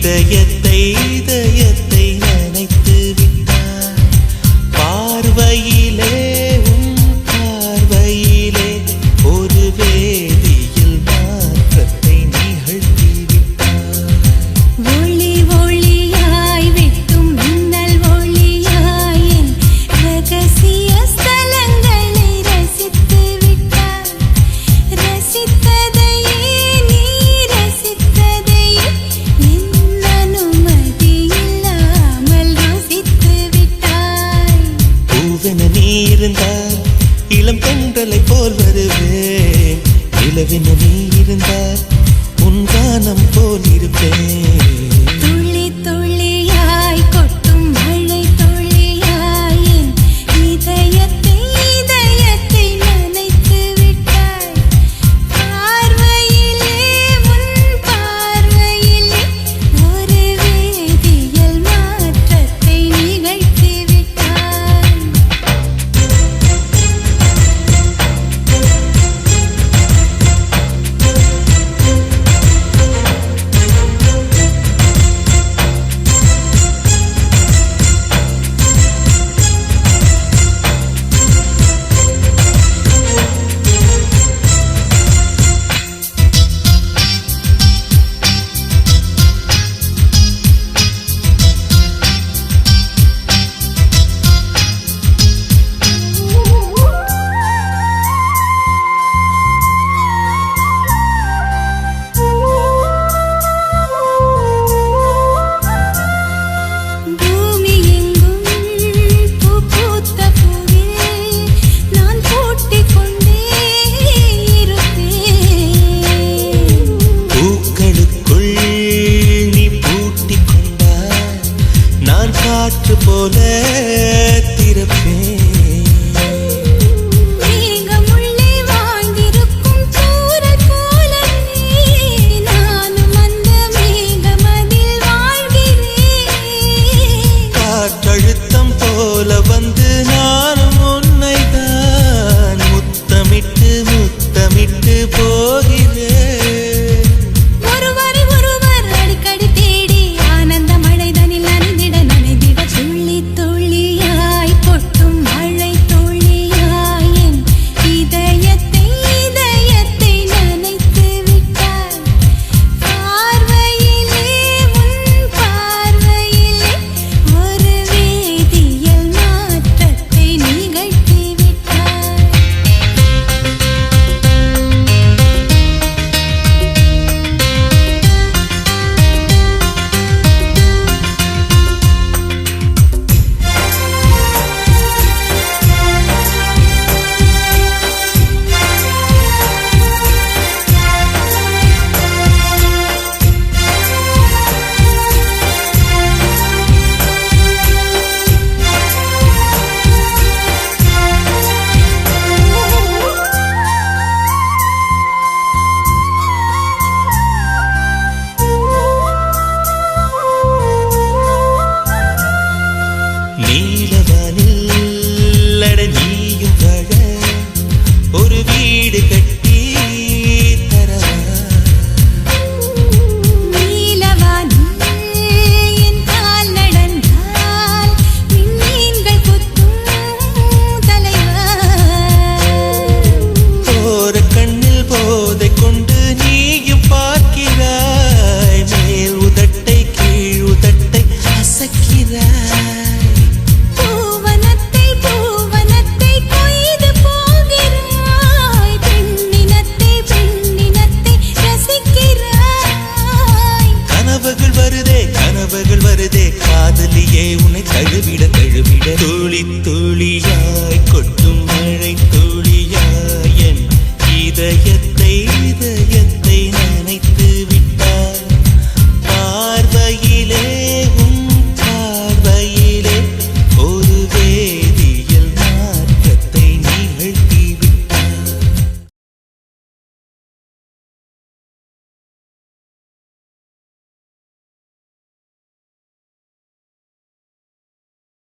இதயத்தை நினைத்து விட்டாய் பார்வையிலே பார்வையிலே ஒரு வேதியில் மாற்றத்தை நிகழ்த்தி விட்டாய் ஒளி ஒளியாய் வெட்டும் மின்னல் ஒளியாய் என் ரகசிய ஸ்தலங்களை ரசித்து விட்டாய் ரசித்ததையே நீ ரசித்ததையே என் அனுமதி இல்லாமல் ருசித்து விட்டாய் பூவென நீ இருந்தால் இளம் பெண்களை போல் வருவேன் நிலவென நீ இருந்தால் உன் கானம் போல் இருப்பேன் துளி துளியாய் கொட்டும் மழை துளியாய் என் இதயத்தை நனைத்து விட்டாய் பார்வையிலே உன் பார்வையிலே ஒரு வேதியியல் மாற்றத்தை நிகழ்த்தி விட்டாய் பூமி எங்கும் பூ பூத்த பூவில் நான் பூட்டிக் கொண்டே இருப்பேன் பூக்களுக்குள் நீ பூட்டிக் கொண்டால் நான் காற்று போல திறப்பேன் மேகமுள்ளே வாழ்ந்திருக்கும் சூரல் போலவே நானும் அந்த மேகமதில் வாழ்கிறேன் காற்றழுத்தம் போல வந்து நானும் உன்னைத்தான் முத்தமிட்டு முத்தமிட்டு போகிறேன் ஒருவரை ஒருவர் அடிக்கடி தேடி ஆனந்த மழைதனில் நனைந்திட துளி துளியாய் கொட்டும் மழை துளியாய் என் இதயத்தை நனைத்து விட்டாய் பார்வையிலே உன் பார்வையிலே ஒரு வேதியியல் மாற்றத்தை நிகழ்த்தி விட்டாய் நீலவானில் அட நீயும் வாழ ஒரு வீடு கட்டி தரவா நீலவானில் என் கால் நடந்தால் விண்மீன்கள் குத்தும் தலைவா போற கண்ணில் போதை கொண்டு நீயும் பார்க்கிறாய் மேல் உதட்டை கீழ் உதட்டை அசக்கிறாய் பூவனத்தை கொய்து போகிறாய் பெண்ணினத்தை ரசிக்கிறாய் கனவுகள் வருதே காதலியே உன்னை தழுவிட துளி துளியாய்